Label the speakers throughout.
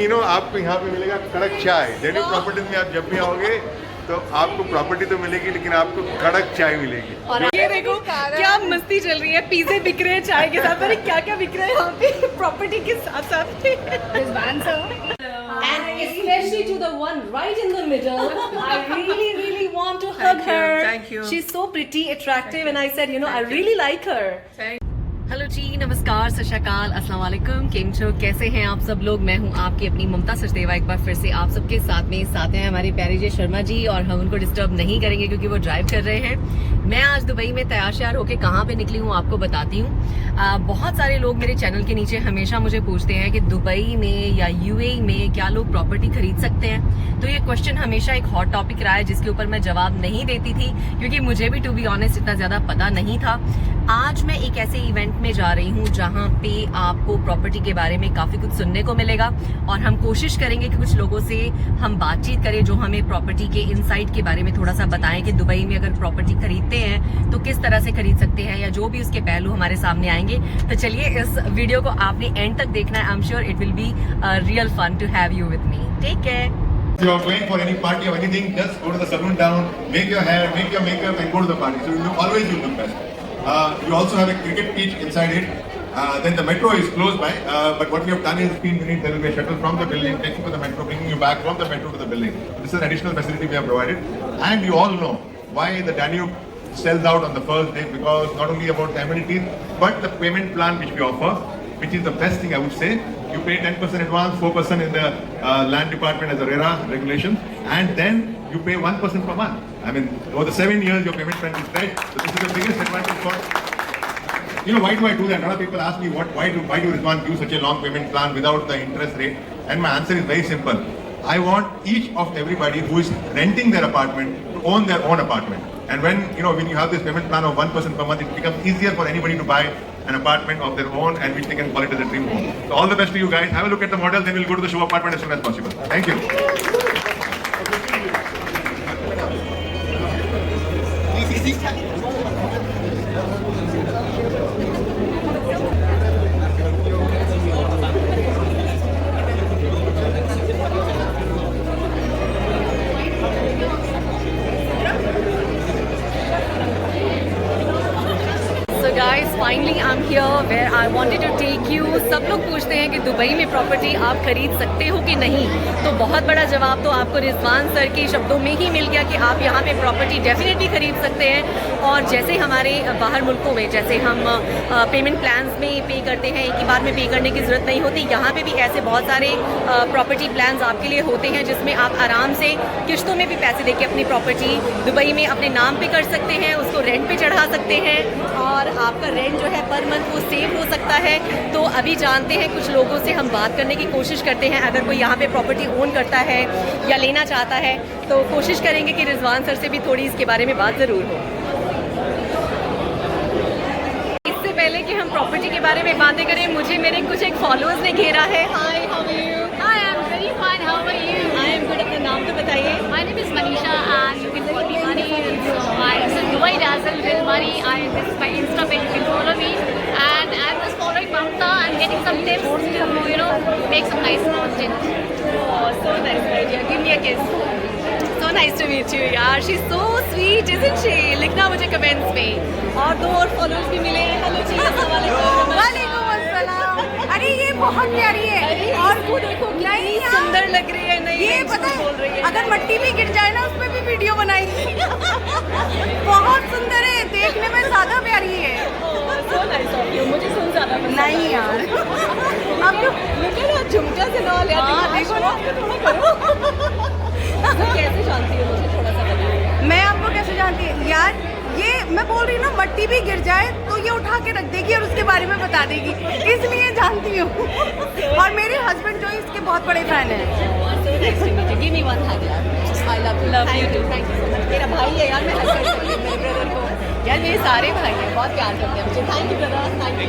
Speaker 1: आपको यहाँ पे मिलेगा कड़क चाय। जेडी प्रॉपर्टीज में आप जब भी आओगे तो आपको प्रॉपर्टी तो मिलेगी लेकिन आपको कड़क चाय मिलेगी।
Speaker 2: और ये देखो क्या मस्ती चल रही है, पिज़्ज़े बिक रहे हैं चाय के साथ। अरे क्या क्या बिक रहा है यहाँ पे प्रॉपर्टी के साथ साथ। And especially to the one right in the middle, I really want to hug her.
Speaker 3: Thank you.
Speaker 2: She's so pretty, attractive, and I said, I really like her. Hello जी, नमस्कार, सत श्री अकाल, अस्सलाम वालेकुम, केम छो, कैसे हैं आप सब लोग। मैं हूं आपकी अपनी ममता सचदेवा, एक बार फिर से आप सबके साथ हैं हमारे प्यारे जय शर्मा जी। और हम उनको डिस्टर्ब नहीं करेंगे क्योंकि वो ड्राइव कर रहे हैं। मैं आज दुबई में तैयार श्यार होकर कहाँ पे निकली हूँ आपको बताती हूँ। बहुत सारे लोग मेरे चैनल के नीचे हमेशा मुझे पूछते हैं कि दुबई में या यूएई में क्या लोग प्रॉपर्टी खरीद सकते हैं। तो ये क्वेश्चन हमेशा एक हॉट टॉपिक रहा है जिसके ऊपर मैं जवाब नहीं देती थी क्योंकि मुझे भी टू बी ऑनेस्ट इतना ज्यादा पता नहीं था। आज मैं एक ऐसे इवेंट में जा रही हूँ जहाँ पे आपको प्रॉपर्टी के बारे में काफी कुछ सुनने को मिलेगा और हम कोशिश करेंगे कि कुछ लोगों से हम बातचीत करें जो हमें प्रॉपर्टी के इनसाइट के बारे में थोड़ा सा बताएं कि दुबई में अगर प्रॉपर्टी खरीदते हैं तो किस तरह से खरीद सकते हैं या जो भी उसके पहलू हमारे सामने आएंगे। तो चलिए इस वीडियो को आपने एंड तक देखना है। I am sure it will be real fun to have you with me. Take care.
Speaker 1: If you are going for any party or anything, just go to the salon down, make your hair, make your makeup and go to the party. So you always look best. You also have a cricket pitch inside it. Then the metro is close by. But what we have done is 15 minutes there will be a shuttle from the building taking you to the metro, bringing you back from the metro to the building. This is an additional facility we have provided. And you all know why the Danube sells out on the first day, because not only about the amenities but the payment plan which we offer, which is the best thing I would say. You pay 10% advance, 4% in the land department as a RERA regulation, and then you pay 1% per month. I mean, over the 7 years your payment plan is stretched. So this is the biggest advantage for. Why do I do that? A lot of people ask me why do Rizwan give such a long payment plan without the interest rate? And my answer is very simple. I want each of everybody who is renting their apartment to own their own apartment. And when you have this payment plan of 1% per month, it becomes easier for anybody to buy an apartment of their own and which they can call it as a dream home. So all the best to you guys. Have a look at the model, then we'll go to the show apartment as soon as possible. Thank you.
Speaker 2: Guys, finally I'm here where I wanted to take you. सब लोग पूछते हैं कि Dubai में property आप खरीद सकते हो कि नहीं, तो बहुत बड़ा जवाब तो आपको रिजवान सर के शब्दों में ही मिल गया कि आप यहाँ पे प्रॉपर्टी डेफिनेटली खरीद सकते हैं। और जैसे हमारे बाहर मुल्कों में जैसे हम पेमेंट प्लान्स में पे करते हैं, एक ही बार में पे करने की ज़रूरत नहीं होती, यहाँ पे भी ऐसे बहुत सारे प्रॉपर्टी प्लान्स आपके लिए होते हैं जिसमें आप आराम से किश्तों में भी पैसे देके अपनी प्रॉपर्टी दुबई में अपने नाम पे कर सकते हैं, उसको रेंट पे चढ़ा सकते हैं और आपका रेंट जो है पर मंथ वो सेव हो सकता है। तो अभी जानते हैं कुछ लोगों से हम बात करने की कोशिश करते हैं, अगर कोई यहाँ पे प्रॉपर्टी ओन करता है या लेना चाहता है तो कोशिश करेंगे कि रिजवान सर से भी थोड़ी इसके बारे में बात ज़रूर हो। इससे पहले कि हम प्रॉपर्टी के बारे में बातें करें, मुझे मेरे कुछ एक फॉलोअर्स ने घेरा है। Hi, how are you?
Speaker 4: Hi, I'm very fine. How are you?
Speaker 2: I am good. अपना नाम तो बताइए।
Speaker 4: My name is Manisha, and you can call me Mani. So I'm in Dubai Dazzle with Mani. This is my Insta page. You can follow me. And I'm just following Mamta and getting some tips to, make some nice content.
Speaker 2: Oh, so nice, my dear. Give me a kiss. So nice to meet you, यार. She's so sweet, isn't she? लिखना मुझे comments में। और 2 और followers भी मिले हैं। Hello जी, अस्सलाम वालेकुम।
Speaker 5: वालेकुम अस्सलाम। अरे ये बहुत प्यारी है और
Speaker 2: वो देखो कितनी सुंदर लग रही है। नहीं,
Speaker 5: ये पता
Speaker 2: बोल रही
Speaker 5: है अगर मट्टी भी गिर जाए ना उस पर भी वीडियो बनाएगी। बहुत सुंदर है, देखने में ज्यादा प्यारी है।
Speaker 2: So nice of you. मुझे सुन ज्यादा पसंद
Speaker 5: नहीं यार,
Speaker 2: अब लेकिन ना झुमका से ना ले देखो ना थोड़ा करो। कैसे जानती हो मुझे थोड़ा सा बताओ।
Speaker 5: मैं आपको कैसे जानती है यार, ये मैं बोल रही हूँ ना, मट्टी भी गिर जाए तो ये उठा के रख देगी और उसके बारे में बता देगी, इसलिए जानती हूँ। और मेरे हस्बैंड जो है इसके बहुत बड़े फैन हैं।
Speaker 2: So nice to meet you. Give me one hug, यार। I love you. Love you too. Thank you so much. मेरा भाई है यार, मैं hug करती हूँ मेरे ब्रदर को। यार मेरे सारे भाई हैं, बहुत प्यार करते हैं मुझे। Thank you brother, thank you.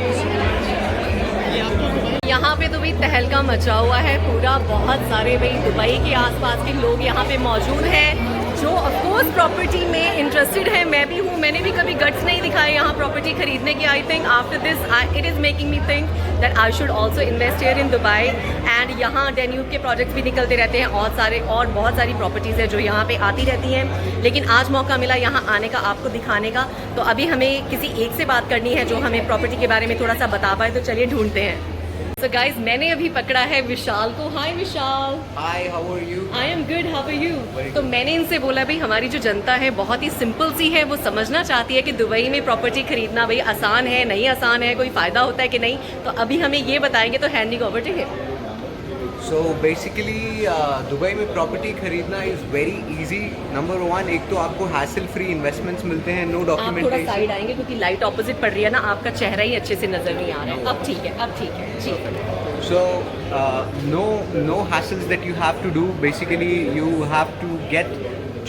Speaker 2: यहाँ पे तो भाई तहलका मचा हुआ है पूरा। बहुत सारे भाई दुबई के आसपास के लोग यहाँ पे मौजूद हैं जो ऑफकोर्स प्रॉपर्टी में इंटरेस्टेड है, मैं भी हूँ, मैंने भी कभी गट्स नहीं दिखाए यहाँ प्रॉपर्टी खरीदने की. I think after this it is making me think that I should also invest here in Dubai. And यहाँ डेन्यूब के प्रोजेक्ट्स भी निकलते रहते हैं और बहुत सारी प्रॉपर्टीज़ है जो यहाँ पे आती रहती हैं. लेकिन आज मौका मिला यहाँ आने का, आपको दिखाने का, तो अभी हमें किसी एक से बात करनी है जो हमें प्रॉपर्टी के बारे में थोड़ा सा बता पाए. तो चलिए ढूंढते हैं. So guys, मैंने अभी पकड़ा है विशाल को. हाय विशाल.
Speaker 3: Hi, how are you?
Speaker 2: I am good, how are you? तो मैंने इनसे बोला भाई हमारी जो जनता है बहुत ही सिंपल सी है, वो समझना चाहती है कि दुबई में प्रॉपर्टी खरीदना भाई आसान है नहीं आसान है, कोई फ़ायदा होता है कि नहीं. तो अभी हमें ये बताएंगे, तो handing over to him.
Speaker 3: So basically, Dubai में प्रॉपर्टी खरीदना is very easy. Number one, एक तो आपको हैसल फ्री इन्वेस्टमेंट्स मिलते हैं, नो
Speaker 2: आप थोड़ा
Speaker 3: डॉक्यूमेंटेशन.
Speaker 2: साइड आएंगे क्योंकि लाइट ऑपोजिट पड़ रही है ना, आपका चेहरा ही अच्छे से नजर नहीं आ रहा है. अब ठीक है, अब ठीक है जी.
Speaker 3: So no hassles that you have to do. Basically, you have to get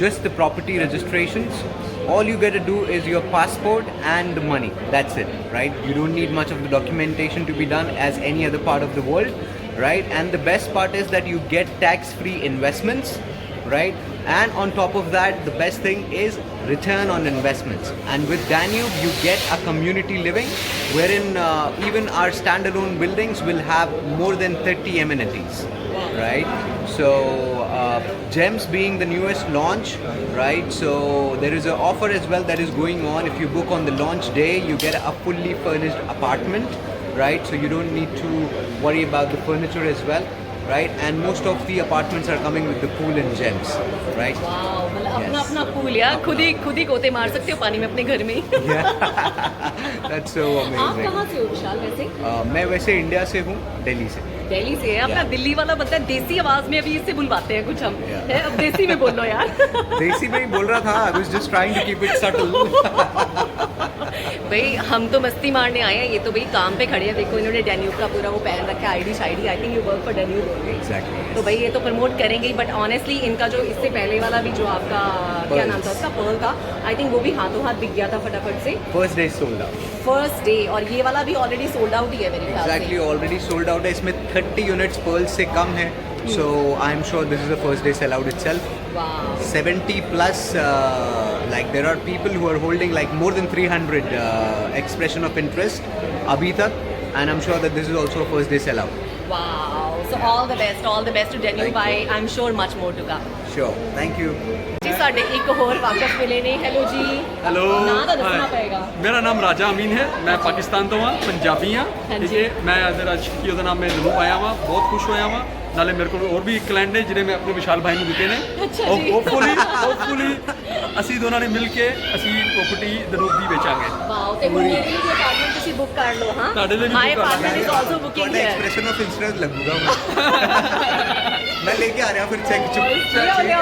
Speaker 3: just the property registrations. All you got to do is your passport and the money. That's it, right? You don't need much of the documentation to be done as any other part of the world, right? And the best part is that you get tax-free investments, right? And on top of that, the best thing is return on investments. And with Danube, you get a community living wherein even our standalone buildings will have more than 30 amenities, right? So Gems being the newest launch, right? So there is an offer as well that is going on. If you book on the launch day, you get a fully furnished apartment, right? So you don't need to worry about the furniture as well, right? And most of the apartments are coming with the pool and Gems, right?
Speaker 2: Wow, मतलब अपना
Speaker 3: Yes.
Speaker 2: अपना pool यार, खुद ही गोते मार सकते हो पानी में अपने घर में.
Speaker 3: That's so
Speaker 2: आप
Speaker 3: amazing.
Speaker 2: कहाँ से हो विशाल वैसे?
Speaker 3: मैं वैसे इंडिया से हूँ, दिल्ली से.
Speaker 2: दिल्ली से है. अपना दिल्ली वाला बंदा देसी आवाज में अभी इससे बुलवाते हैं कुछ हम.
Speaker 3: Yeah.
Speaker 2: है, अब देसी में बोलो यार.
Speaker 3: देसी में ही बोल रहा था. I was just trying to keep it subtle.
Speaker 2: भाई हम तो मस्ती मारने आए हैं, ये तो भाई काम पे खड़े हैं. देखो इन्होंने डेन्यूब का पूरा वो पहन रखा है, आईडी शाइडी. I think you work for Danube.
Speaker 3: Exactly.
Speaker 2: तो भाई ये तो प्रमोट करेंगे ही, बट ऑनेस्टली इनका जो इससे पहले वाला भी जो आपका क्या नाम था उसका, पर्ल था, आई थिंक वो भी हाथों हाथ बिक गया था फटाफट से
Speaker 3: First day sold out.
Speaker 2: First day. और ये वाला भी ऑलरेडी सोल्ड आउट ही है मेरे ख्याल
Speaker 3: Exactly,
Speaker 2: से.
Speaker 3: already sold out है. इसमें 30 units Pearl से कम है. So I'm sure this is the first day sellout itself.
Speaker 2: वाह.
Speaker 3: 70 plus, like there are people who are holding like more than 300 expression of interest abhi tak, and I'm sure that this is also a first day sellout.
Speaker 2: Wow. So all the best to Danube. I'm sure much more to come.
Speaker 3: Sure, thank you.
Speaker 2: जी ਸਾਡੇ ਇੱਕ ਹੋਰ ਵਾਕਫ ਮਿਲੇ ਨੇ. Hello ਜੀ.
Speaker 6: Hello
Speaker 2: ਨਾਂ ਤਾਂ ਦੱਸਣਾ
Speaker 6: ਹਾਏ।
Speaker 2: ਪਏਗਾ.
Speaker 6: ਮੇਰਾ ਨਾਮ ਰਾਜਾ ਅਮੀਨ ਹੈ, ਮੈਂ ਪਾਕਿਸਤਾਨ ਤੋਂ ਹਾਂ, ਪੰਜਾਬੀ ਹਾਂ.
Speaker 2: ਹਾਂਜੀ।
Speaker 6: ਠੀਕ ਹੈ, ਮੈਂ ਅੱਜ ਕੀ ਉਹਦਾ ਨਾਮ, ਮੈਂ ਜਨੂਬ ਆਇਆ ਵਾਂ, ਬਹੁਤ ਖੁਸ਼ ਹੋਇਆ ਵਾਂ. ਨਾਲੇ ਮੇਰੇ ਕੋਲ ਹੋਰ ਵੀ ਕਲਾਇੰਟ ਨੇ ਜਿਹੜੇ ਮੈਂ ਆਪਣੇ ਵਿਸ਼ਾਲ ਭਾਈ ਨੂੰ ਦਿੱਤੇ ਨੇ.
Speaker 2: ਅੱਛਾ ਜੀ।
Speaker 6: ਹੋਪਫੁਲੀ ਅਸੀਂ ਦੋਨਾਂ ਨੇ ਮਿਲ ਕੇ ਅਸੀਂ ਪ੍ਰੋਪਰਟੀ ਜਨੂਬ ਦੀ ਵੇਚਾਂਗੇ.
Speaker 2: ਵਾਓ. ਤੇ ਹੁਣ ਮੇਰੇ ਲਈ ਵੀ ਅਪਾਰਟਮੈਂਟ ਤੁਸੀਂ ਬੁੱਕ ਕਰ ਲਓ. ਹਾਂ,
Speaker 6: ਤੁਹਾਡੇ ਲਈ ਵੀ
Speaker 2: ਮਾਈ
Speaker 6: book ਕਰ
Speaker 2: ਅਪਾਰਟਮੈਂਟ ਇਜ਼ ਆਲਸੋ
Speaker 3: ਤੁਹਾਡਾ
Speaker 2: booking here.
Speaker 3: expression of interest लगूंगा मैं. मैं लेके आ रहा फिर चेक चुप.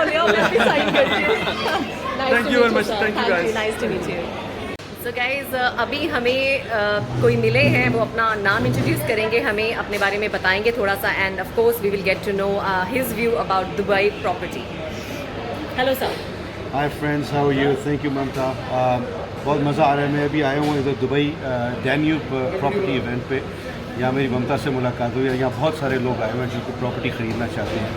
Speaker 2: लियो मैं भी साइन करती हूँ.
Speaker 6: Thank you very much. Thank you, guys.
Speaker 2: Nice to meet you. So guys अभी हमें कोई मिले हैं, वो अपना नाम इंट्रोड्यूस करेंगे, हमें अपने बारे में बताएंगे थोड़ा सा, and of course we will get to know his view about Dubai property. Hello sir.
Speaker 7: Hi friends, how are you? Thank you Mamta. बहुत मज़ा आ रहा है. मैं अभी आया हूँ इधर दुबई डैन्यूब प्रॉपर्टी इवेंट पे. यहाँ मेरी ममता से मुलाकात हुई है. यहाँ बहुत सारे लोग आए हुए हैं जिनको प्रॉपर्टी ख़रीदना चाहते हैं.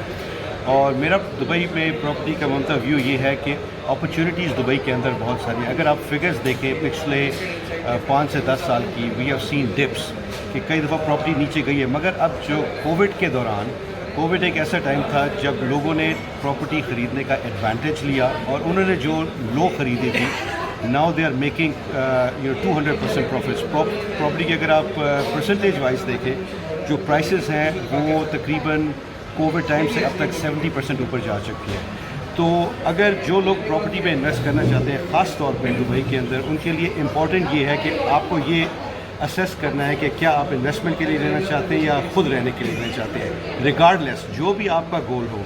Speaker 7: और मेरा दुबई में प्रॉपर्टी का ममता व्यू ये है कि अपॉर्चुनिटीज़ दुबई के अंदर बहुत सारी. अगर आप फिगर्स देखें पिछले 5 से 10 साल की, वी हैव सीन डिप्स कि कई दफ़ा प्रॉपर्टी नीचे गई है. मगर अब जो कोविड के दौरान, कोविड एक ऐसा टाइम था जब लोगों ने प्रॉपर्टी ख़रीदने का एडवांटेज लिया और उन्होंने जो लो ख़रीदी थी, now they are making 200% profits. Property की अगर आप परसेंटेज वाइज देखें, जो प्राइसेस हैं वो तकरीबन कोविड टाइम से अब तक 70% ऊपर जा चुकी है. तो अगर जो लोग प्रॉपर्टी में इन्वेस्ट करना चाहते हैं, ख़ास तौर पे दुबई के अंदर, उनके लिए इम्पॉर्टेंट ये है कि आपको ये असेस करना है कि क्या आप इन्वेस्टमेंट के लिए रहना चाहते हैं या ख़ुद रहने के लिए रहना चाहते हैं. रिगार्डलेस जो भी आपका गोल हो,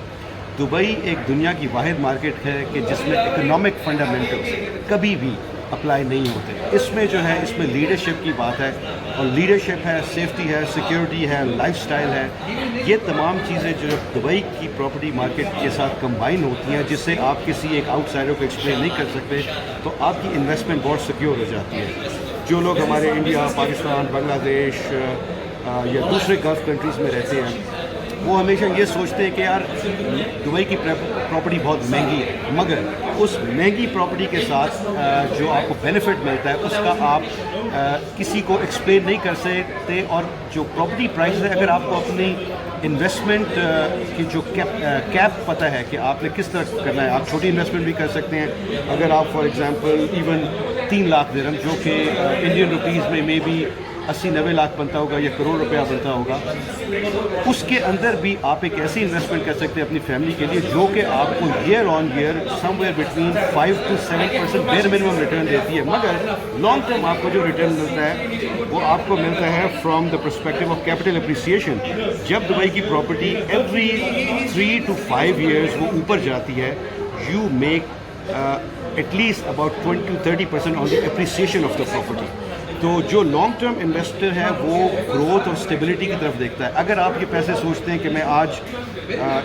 Speaker 7: दुबई एक दुनिया की वाहिद मार्केट है कि जिसमें इकोनॉमिक फंडामेंटल्स कभी भी अप्लाई नहीं होते. इसमें जो है, इसमें लीडरशिप की बात है, और लीडरशिप है, सेफ्टी है, सिक्योरिटी है, लाइफस्टाइल है. ये तमाम चीज़ें जो दुबई की प्रॉपर्टी मार्केट के साथ कंबाइन होती हैं, जिससे आप किसी एक आउटसाइडर को एक्सप्लेन नहीं कर सकते, तो आपकी इन्वेस्टमेंट बहुत सिक्योर हो जाती है. जो लोग हमारे इंडिया, पाकिस्तान, बांग्लादेश या दूसरे गल्फ़ कंट्रीज़ में रहते हैं, वो हमेशा ये सोचते हैं कि यार दुबई की प्रॉपर्टी बहुत महंगी है, मगर उस महंगी प्रॉपर्टी के साथ जो आपको बेनिफिट मिलता है उसका आप किसी को एक्सप्लेन नहीं कर सकते। और जो प्रॉपर्टी प्राइस है, अगर आपको अपनी इन्वेस्टमेंट की जो कैप पता है कि आपने किस तरह करना है, आप छोटी इन्वेस्टमेंट भी कर सकते हैं। अगर आप फॉर एग्जांपल इवन 3 लाख दिरहम, जो कि इंडियन रुपीज़ में मे बी 80-90 लाख बनता होगा या करोड़ रुपया बनता होगा, उसके अंदर भी आप एक ऐसी इन्वेस्टमेंट कर सकते हैं अपनी फैमिली के लिए जो कि आपको year on year somewhere between 5 to 7% bare minimum return देती है। मगर लॉन्ग टर्म आपको जो रिटर्न मिलता है वो आपको मिलता है from the perspective of capital appreciation. जब दुबई की प्रॉपर्टी एवरी 3 to 5 ईयर्स वो ऊपर जाती है, you make at least about 20 to 30% on the appreciation of the property. तो जो लॉन्ग टर्म इन्वेस्टर है वो ग्रोथ और स्टेबिलिटी की तरफ देखता है। अगर आप ये पैसे सोचते हैं कि मैं आज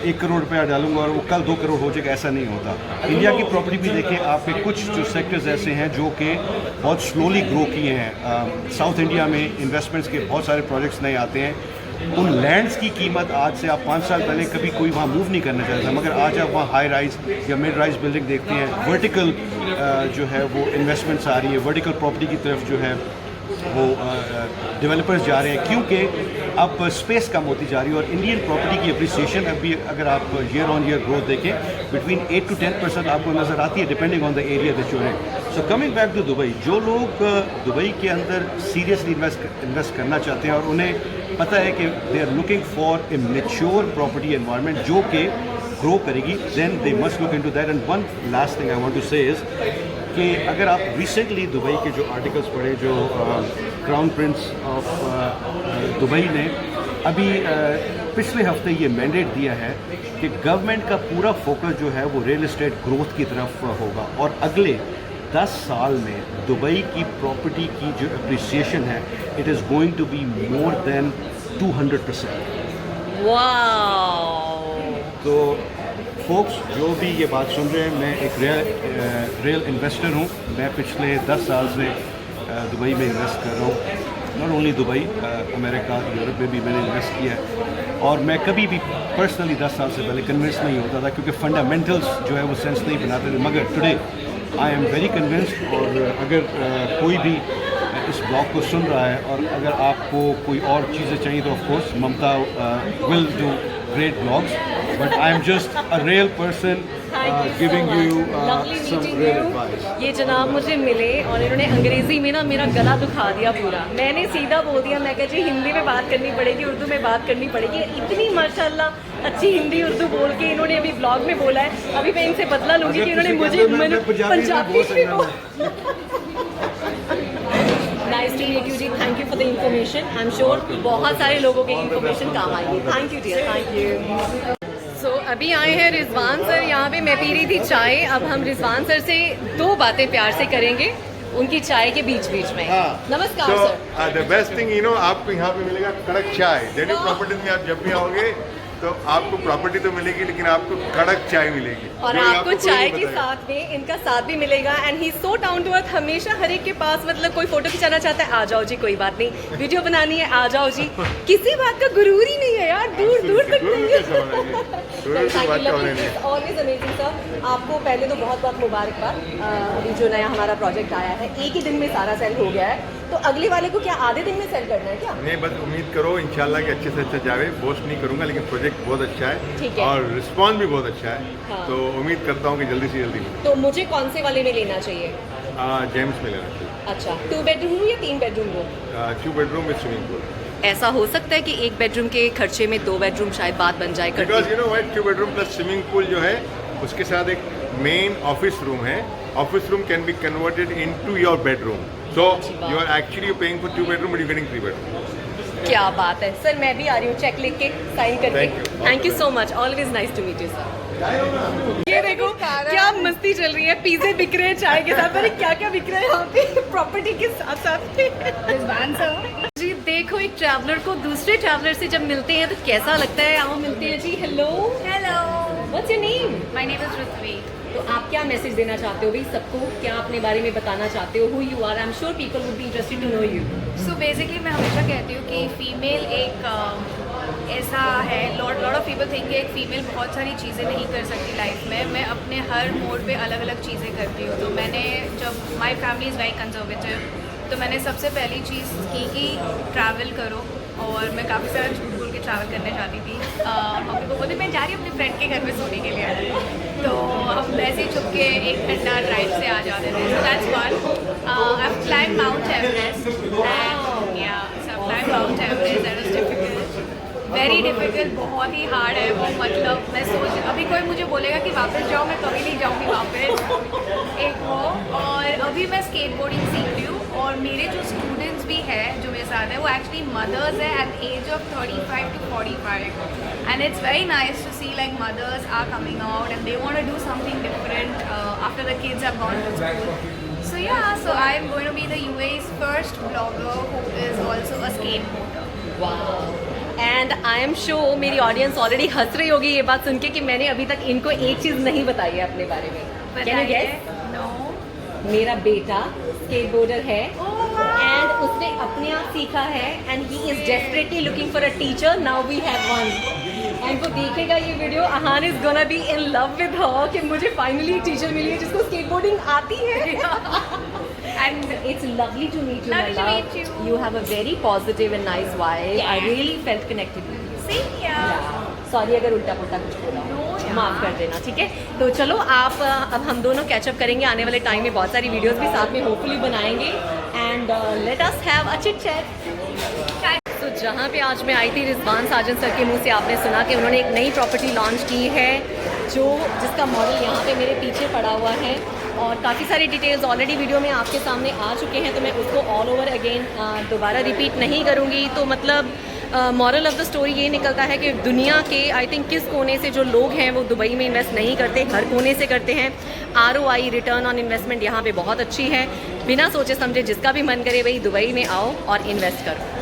Speaker 7: 1 करोड़ रुपया डालूंगा और वो कल 2 करोड़ हो जाएगा, ऐसा नहीं होता। इंडिया की प्रॉपर्टी भी देखें, आपके कुछ जो सेक्टर्स ऐसे हैं जो कि बहुत स्लोली ग्रो किए हैं। साउथ इंडिया में इन्वेस्टमेंट्स के बहुत सारे प्रोजेक्ट्स नए आते हैं। उन लैंड्स की कीमत आज से आप 5 साल पहले कभी कोई वहाँ मूव नहीं करना चाहता, मगर आज आप वहाँ हाई राइज या मिड राइज बिल्डिंग देखते हैं। वर्टिकल जो है वो इन्वेस्टमेंट्स आ रही है, वर्टिकल प्रॉपर्टी की तरफ जो है वो डेवलपर्स जा रहे हैं, क्योंकि अब स्पेस कम होती जा रही है। और इंडियन प्रॉपर्टी की अप्रिसिएशन अभी अगर आप ईयर ऑन ईयर ग्रोथ देखें बिटवीन 8 to 10% आपको नज़र आती है, depending on the area that you are in. So coming back to Dubai, जो लोग दुबई के अंदर सीरियसली इन्वेस्ट करना चाहते हैं और उन्हें पता है कि they are looking for a mature property environment जो कि ग्रो करेगी, then they must look into that. And one last thing I want to say is कि अगर आप रिसेंटली दुबई के जो आर्टिकल्स पढ़े, जो क्राउन प्रिंस ऑफ दुबई ने अभी पिछले हफ्ते ये मैंडेट दिया है कि गवर्नमेंट का पूरा फोकस जो है वो रियल एस्टेट ग्रोथ की तरफ होगा और अगले 10 साल में दुबई की प्रॉपर्टी की जो अप्रिसिएशन है, it is going to be more than 200%।
Speaker 2: Wow!
Speaker 7: तो फोक्स जो भी ये बात सुन रहे हैं, मैं एक रियल इन्वेस्टर हूँ। मैं पिछले 10 साल से दुबई में इन्वेस्ट कर रहा हूँ। Not only Dubai, America, Europe में भी मैंने इन्वेस्ट किया है। और मैं कभी भी पर्सनली 10 साल से पहले कन्विंस नहीं होता था, क्योंकि फंडामेंटल्स जो है वो सेंस नहीं बनाते थे। मगर today I am very convinced. और अगर कोई भी इस ब्लॉग को सुन रहा है और अगर आपको कोई और चीज़ें चाहिए तो of course Mamta will do great blogs, but I am just a real person giving you some real advice.
Speaker 2: ये जनाब मुझे मिले और इन्होंने अंग्रेजी में ना मेरा गला दुखा दिया पूरा। मैंने सीधा बोल दिया, मैं कहा जी हिंदी में बात करनी पड़ेगी, उर्दू में बात करनी पड़ेगी। इतनी माशाल्लाह अच्छी हिंदी उर्दू बोल के इन्होंने अभी ब्लॉग में बोला है। अभी मैं इनसे बदला लूंगी कि इन्होंने मुझे पंजाबी भी नाइस टू मीट यू जी, thank you for the information. I am sure बहुत सारे लोगों की इन्फॉर्मेशन काम आएगी। Thank you dear, thank you. So अभी आए हैं रिजवान सर यहाँ पे। मैं पी रही थी चाय, अब हम रिजवान सर से 2 बातें प्यार से करेंगे उनकी चाय के बीच बीच में। नमस्कार सर।
Speaker 1: द बेस्ट थिंग आपको यहाँ पे मिलेगा कड़क चाय। डेली प्रॉपर्टीज में आप जब भी आओगे तो आपको प्रॉपर्टी तो मिलेगी, लेकिन आपको कड़क चाय मिलेगी।
Speaker 2: और आपको चाय के साथ में इनका साथ भी मिलेगा। And he so down to earth, हमेशा हर एक के पास मतलब कोई फोटो खिंचाना चाहता है, आ जाओ जी, कोई बात नहीं, वीडियो बनानी है, आ जाओ जी, किसी बात का गुरूर ही नहीं है यार, दूर दूर तक नहीं है। Always amazing sir. आपको पहले तो बहुत बहुत मुबारकबाद। अभी जो नया हमारा प्रोजेक्ट आया है, एक ही दिन में सारा सेल हो गया है, तो अगले वाले को क्या आधे दिन में सेल करना है क्या?
Speaker 1: नहीं, बस उम्मीद करो इंशाल्लाह कि अच्छे से अच्छा जावे। बोस्ट नहीं करूंगा, लेकिन प्रोजेक्ट बहुत अच्छा
Speaker 2: ठीक
Speaker 1: है
Speaker 2: है।
Speaker 1: और रिस्पॉन्स भी बहुत अच्छा है।
Speaker 2: हाँ।
Speaker 1: तो उम्मीद करता हूँ कि जल्दी से जल्दी
Speaker 2: तो मुझे कौन से वाले में लेना चाहिए?
Speaker 1: जेम्स में लेना चाहिए।
Speaker 2: अच्छा, 2 बेडरूम रूम या 3 bedroom room?
Speaker 1: 2 bedroom with swimming pool.
Speaker 2: ऐसा हो सकता है कि 1 बेडरूम के खर्चे में 2 बेडरूम शायद बात बन जाए।
Speaker 1: Because 2 bedroom plus swimming pool जो है उसके साथ एक मेन ऑफिस रूम है। Office room can be converted into your bedroom, so you are actually paying for 2 bedroom but you getting 3 bedroom.
Speaker 2: क्या बात है सर, मैं भी आ रही हूँ चेक लिख के साइन करके। Thank you so much, always nice to meet you sir. ये देखो क्या मस्ती चल रही है, पिज़्ज़े बिक रहे हैं चाय के साथ। अरे क्या क्या बिक रहा है यहाँ पे प्रॉपर्टी के साथ साथ। जी देखो, एक ट्रैवलर को दूसरे ट्रैवलर से जब मिलते हैं तो कैसा लगता है। आओ मिलते हैं जी। Hello
Speaker 4: hello,
Speaker 2: what's your name?
Speaker 4: My name is Ritvi.
Speaker 2: तो आप क्या मैसेज देना चाहते हो भाई सबको, क्या अपने बारे में बताना चाहते हो? Who you are? I am sure people would be interested to know you.
Speaker 4: So basically मैं हमेशा कहती हूँ कि फीमेल एक
Speaker 8: ऐसा है, लॉट ऑफ पीपल थिंक एक फ़ीमेल बहुत सारी चीज़ें नहीं कर सकती लाइफ में। मैं अपने हर मोड पे अलग अलग चीज़ें करती हूँ। तो मैंने जब my family is very conservative, तो मैंने सबसे पहली चीज़ की कि ट्रैवल करो, और मैं काफ़ी सारा झूठ बोल के ट्रैवल करने जाती थी। मम्मी को बोलती मैं जा रही हूँ अपने फ्रेंड के घर में सोने के लिए, तो हम वैसे ही छुप के एक घंटा ड्राइव से आ जाते थे। So that's one. I have climb Mount Everest and या so climb Mount Everest, that was difficult, very difficult, बहुत ही हार्ड है वो। मतलब मैं सोच, अभी कोई मुझे बोलेगा कि वापस जाओ, मैं कभी नहीं जाऊँगी वापस, एक वो। और अभी मैं स्केटबोर्डिंग सीख रही हूँ, और मेरे जो स्टूडेंट्स भी हैं जो मेरे साथ हैं वो एक्चुअली मदर्स है at age of 35 to 45, and it's very nice to see like mothers are coming out and they want to do something different after the kids have gone to school. So yeah, so I am going to be the UAE's first blogger who is also a skateboarder.
Speaker 2: And I am sure मेरी audience already हंस रही होगी ये बात सुन के कि मैंने अभी तक इनको एक चीज़ नहीं बताई है अपने बारे में. Can you guess?
Speaker 8: No.
Speaker 2: मेरा बेटा स्केटबोर्डर है एंड उसने अपने आप सीखा है and he is desperately looking for a teacher. Now we have one and वो देखेगा ये video. Ahaan is gonna be in love with her कि मुझे फाइनली एक टीचर मिली है जिसको स्केटबोर्डिंग आती है. And it's lovely to meet you.
Speaker 8: Lovely to meet you.
Speaker 2: You have a very positive and nice vibe. Yeah. I really felt connected with you.
Speaker 8: Same here.
Speaker 2: Sorry अगर उल्टा पुल्टा कुछ बोला हो, माफ़ कर देना, ठीक है. तो चलो आप अब हम दोनों कैचअप करेंगे. आने वाले टाइम में बहुत सारी वीडियोस भी साथ में होपफुली बनाएंगे and let us have a chit chat. तो जहाँ पे आज मैं आई थी, रिजवान साजन सर के मुंह से आपने सुना कि उन्होंने एक नई प्रॉपर्टी लॉन्च की है जिसका मॉडल यहाँ पे मेरे पीछे पड़ा हुआ है, और काफ़ी सारी डिटेल्स ऑलरेडी वीडियो में आपके सामने आ चुके हैं, तो मैं उसको ऑल ओवर अगेन दोबारा रिपीट नहीं करूँगी. तो मतलब मॉरल ऑफ द स्टोरी ये निकलता है कि दुनिया के आई थिंक किस कोने से जो लोग हैं वो दुबई में इन्वेस्ट नहीं करते, हर कोने से करते हैं. ROI रिटर्न ऑन इन्वेस्टमेंट यहाँ पे बहुत अच्छी है. बिना सोचे समझे जिसका भी मन करे वही दुबई में आओ और इन्वेस्ट करो.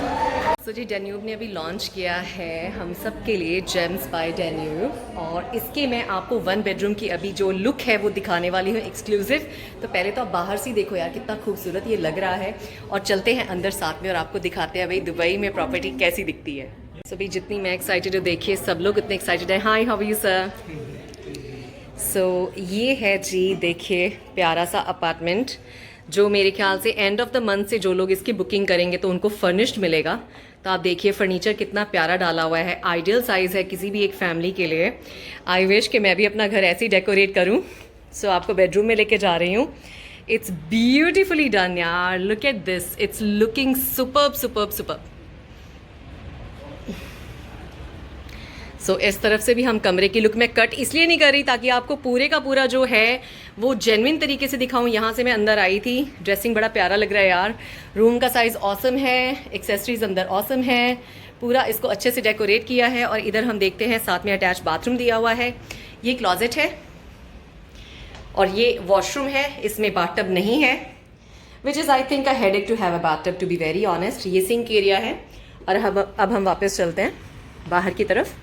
Speaker 2: सो जी, डेन्यूब ने अभी लॉन्च किया है हम सब के लिए जेम्स बाय डेन्यूब, और इसके मैं आपको 1 बेडरूम की अभी जो लुक है वो दिखाने वाली हूँ एक्सक्लूसिव. तो पहले तो आप बाहर से देखो यार कितना खूबसूरत ये लग रहा है, और चलते हैं अंदर साथ में और आपको दिखाते हैं भाई दुबई में प्रॉपर्टी कैसी दिखती है. सो भाई जितनी मैं एक्साइटेड हूँ, देखिए सब लोग इतने एक्साइटेड हैं. हाय, हाउ आर यू सर? सो ये है जी, देखिए प्यारा सा अपार्टमेंट जो मेरे ख्याल से एंड ऑफ द मंथ से जो लोग इसकी बुकिंग करेंगे तो उनको फर्निश्ड मिलेगा. तो आप देखिए फर्नीचर कितना प्यारा डाला हुआ है, आइडियल साइज़ है किसी भी एक फैमिली के लिए. आई विश कि मैं भी अपना घर ऐसे ही डेकोरेट करूं. सो आपको बेडरूम में लेके जा रही हूं. इट्स ब्यूटीफुली डन यार, look at this, it's looking superb superb superb. So इस तरफ से भी हम कमरे की लुक में कट इसलिए नहीं कर रही ताकि आपको पूरे का पूरा जो है वो जेन्युइन तरीके से दिखाऊं. यहाँ से मैं अंदर आई थी, ड्रेसिंग बड़ा प्यारा लग रहा है यार. रूम का साइज़ ऑसम है, एक्सेसरीज अंदर ऑसम है, पूरा इसको अच्छे से डेकोरेट किया है. और इधर हम देखते हैं साथ में अटैच बाथरूम दिया हुआ है. ये क्लॉजेट है और ये वॉशरूम है, इसमें बाथटब नहीं है, which is I think a headache to have a bathtub to be very honest. ये सिंक एरिया है. और अब हम वापस चलते हैं बाहर की तरफ.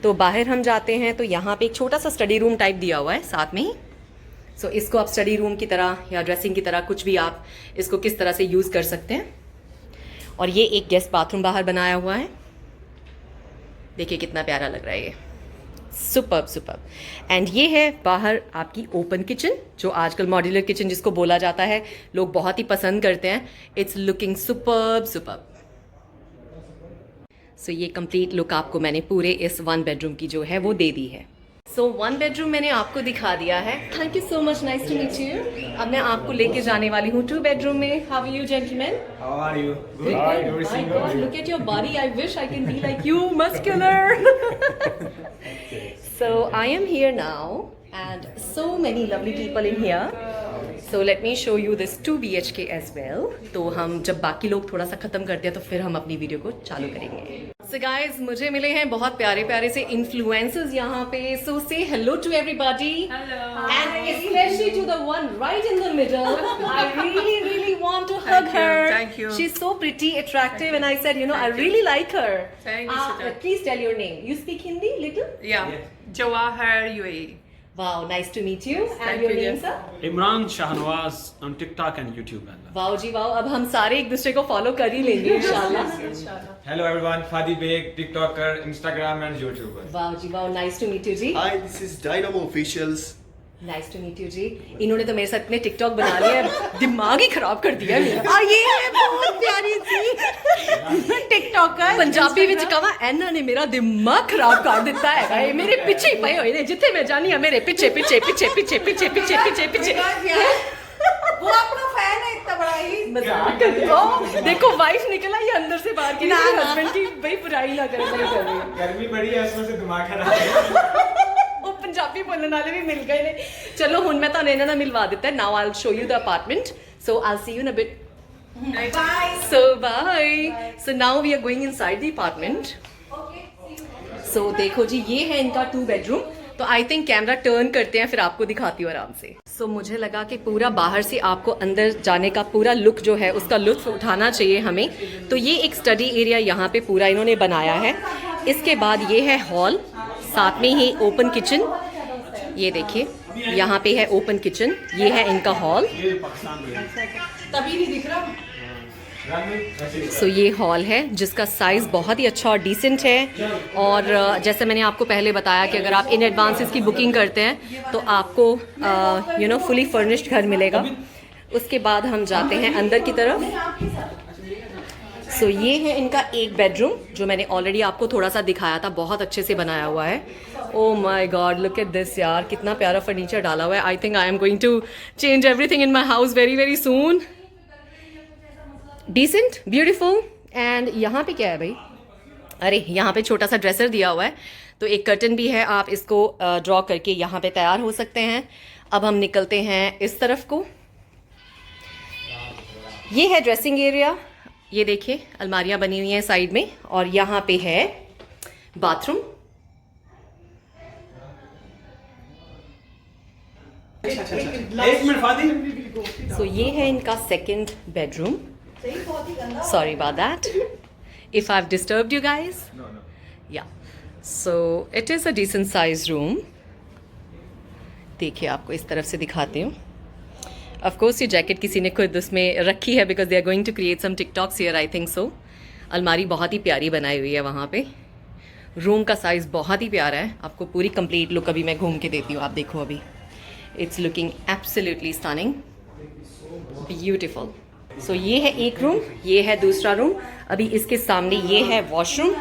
Speaker 2: तो बाहर हम जाते हैं तो यहाँ पे एक छोटा सा स्टडी रूम टाइप दिया हुआ है साथ में ही. सो इसको आप स्टडी रूम की तरह या ड्रेसिंग की तरह कुछ भी आप इसको किस तरह से यूज़ कर सकते हैं. और ये एक गेस्ट बाथरूम बाहर बनाया हुआ है, देखिए कितना प्यारा लग रहा है ये, सुपर्ब सुपर्ब. एंड ये है बाहर आपकी ओपन किचन, जो आजकल मॉड्यूलर किचन जिसको बोला जाता है लोग बहुत ही पसंद करते हैं. It's looking superb superb. So ये कंप्लीट लुक आपको मैंने पूरे इस 1 बेडरूम की जो है वो दे दी है. सो 1 बेडरूम मैंने आपको दिखा दिया है. Thank you so much, nice to meet you. अब मैं आपको लेके जाने वाली हूँ 2 बेडरूम में. How are you gentleman?
Speaker 9: How are you? Good.
Speaker 2: My God, look at your body. I wish I can be like you, muscular. So I am here now and so many lovely people in here. So let me show you this 2 BHK as well. तो हम जब बाकी लोग थोड़ा सा ख़त्म करते हैं तो फिर हम अपनी वीडियो को चालू करेंगे. So guys, मुझे मिले हैं बहुत प्यारे प्यारे से इन्फ्लुएंसर्स यहाँ पे. So say hello to everybody.
Speaker 8: Hello.
Speaker 2: And especially to the one right in the middle. I really want to hug her.
Speaker 8: Thank you.
Speaker 2: She's so pretty, attractive, and I said, you know, I really like her.
Speaker 8: Thank you, Sujat.
Speaker 2: Please tell your name. You speak Hindi little?
Speaker 8: Yeah. Jawahar UAE.
Speaker 2: Wow, nice to meet you. And your name, sir?
Speaker 6: Imran Shahnawaz on TikTok and YouTube.
Speaker 2: Wow जी wow, अब हम सारे एक दूसरे को follow कर ही लेंगे इंशाल्लाह.
Speaker 9: Hello everyone, Fadi Beg, TikToker, Instagram and YouTuber.
Speaker 2: Wow जी wow, nice to meet you जी.
Speaker 10: Hi, this is Dynamo Officials.
Speaker 2: Nice to meet you जी. इन्होंने तो मेरे साथ में टिकटॉक बना लिया है, दिमाग ही खराब कर दिया मेरा.
Speaker 5: और ये है बहुत प्यारी सी टिकटॉकर
Speaker 2: पंजाबी ਵਿੱਚ ਕਹਾਂ ਇਹਨਾਂ ਨੇ ਮੇਰਾ ਦਿਮਾਗ ਖਰਾਬ ਕਰ ਦਿੱਤਾ ਹੈਗਾ. ਇਹ ਮੇਰੇ ਪਿੱਛੇ ਹੀ ਪਏ ਹੋਏ ਨੇ, ਜਿੱਥੇ ਮੈਂ ਜਾਨੀ ਆ ਮੇਰੇ ਪਿੱਛੇ ਪਿੱਛੇ ਪਿੱਛੇ ਪਿੱਛੇ ਪਿੱਛੇ ਪਿੱਛੇ ਪਿੱਛੇ ਪਿੱਛੇ.
Speaker 5: वो अपना फैन है इतना बड़ा ही.
Speaker 2: मजाक कर रहे हो. देखो वाइफ निकला ये अंदर से बाहर की, हस्बैंड की भाई बुराई ना करे. नहीं कर रही.
Speaker 9: गर्मी बड़ी है इसमें से दिमाग खराब है.
Speaker 2: ਉਹ ਪੰਜਾਬੀ ਬੋਲਣ ਵਾਲੇ ਵੀ ਮਿਲ ਗਏ ਨੇ. ਚਲੋ ਹੁਣ ਮੈਂ ਤੁਹਾਨੂੰ ਇਹਨਾਂ ਨਾਲ ਮਿਲਵਾ ਦਿੱਤਾ. Now I'll show you the apartment. So I'll see you in a bit. So bye. So now we are going inside the apartment. So देखो जी, ये है इनका 2 bedroom. तो आई थिंक कैमरा टर्न करते हैं, फिर आपको दिखाती हूँ आराम से. So मुझे लगा कि पूरा बाहर से आपको अंदर जाने का पूरा लुक जो है उसका लुत्फ उठाना चाहिए हमें. तो ये एक स्टडी एरिया यहाँ पे पूरा इन्होंने बनाया है. इसके बाद ये है हॉल, साथ में ही ओपन किचन. ये देखिए यहाँ पे है ओपन किचन. ये है इनका हॉल.
Speaker 5: तभी नहीं दिख रहा.
Speaker 2: सो ये हॉल है जिसका साइज़ बहुत ही अच्छा और डिसेंट है. और जैसे मैंने आपको पहले बताया कि अगर आप इन एडवांस इसकी बुकिंग करते हैं तो आपको यू नो फुली फर्निश्ड घर मिलेगा. उसके बाद हम जाते हैं अंदर की तरफ. सो ये है इनका एक बेडरूम जो मैंने ऑलरेडी आपको थोड़ा सा दिखाया था. बहुत अच्छे से बनाया हुआ है. Oh my god, look at this यार, कितना प्यारा फर्नीचर डाला हुआ है. I think I am going to change everything in my house very very soon. Decent, beautiful. And यहाँ पे क्या है भाई? अरे यहाँ पे छोटा सा ड्रेसर दिया हुआ है, तो एक कर्टन भी है. आप इसको ड्रॉ करके यहाँ पे तैयार हो सकते हैं. अब हम निकलते हैं इस तरफ को. ये है ड्रेसिंग एरिया. ये देखिए अलमारियाँ बनी हुई हैं साइड में. और यहाँ पे है बाथरूम.
Speaker 6: एक मिनट फादी.
Speaker 2: सो ये है इनका second bedroom. Sorry about that. If I've disturbed you guys.
Speaker 9: No.
Speaker 2: Yeah. So it is a decent sized room. देखिए आपको इस तरफ से दिखाती हूँ. Of course ये जैकेट किसी ने खुद उसमें रखी है because they are going to create some TikToks here, I think so. अलमारी बहुत ही प्यारी बनाई हुई है वहाँ पे. रूम का साइज़ बहुत ही प्यारा है. आपको पूरी कंप्लीट लुक अभी मैं घूम के देती हूँ. आप देखो अभी. It's looking absolutely stunning. Beautiful. सो ये है एक रूम, ये है दूसरा रूम. अभी इसके सामने ये है वॉशरूम.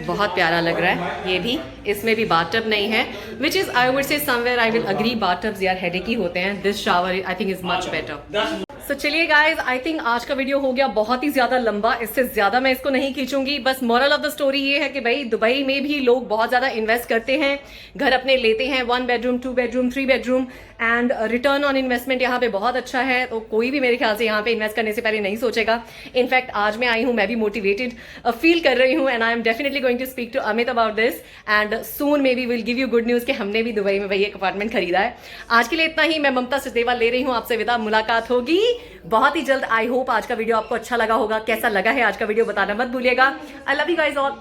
Speaker 2: बहुत प्यारा लग रहा है ये भी. इसमें भी बाथटब नहीं है, which is I would say somewhere I will agree. Bathtubs यार हेडेक ही होते हैं. This shower I think is much better. So चलिए गाइज, आई थिंक आज का वीडियो हो गया बहुत ही ज़्यादा लंबा. इससे ज़्यादा मैं इसको नहीं खींचूंगी. बस मॉरल ऑफ द स्टोरी ये है कि भाई दुबई में भी लोग बहुत ज़्यादा इन्वेस्ट करते हैं, घर अपने लेते हैं. 1 bedroom, 2 bedroom, 3 bedroom and return on investment यहाँ पे बहुत अच्छा है. तो कोई भी मेरे ख्याल से यहाँ पे इन्वेस्ट करने से पहले नहीं सोचेगा. इनफैक्ट आज मैं आई हूँ, मैं भी मोटिवेटेड फील कर रही हूँ. And I am definitely going to speak to Amit about this. And soon maybe will give you good news कि हमने भी दुबई में भाई एक अपार्टमेंट खरीदा है. आज के लिए इतना ही. मैं ममता सचदेवा ले रही हूँ आपसे विदा. मुलाकात होगी बहुत ही जल्द. आई होप आज का वीडियो आपको अच्छा लगा होगा. कैसा लगा है आज का वीडियो बताना मत भूलिएगा. I love you guys all.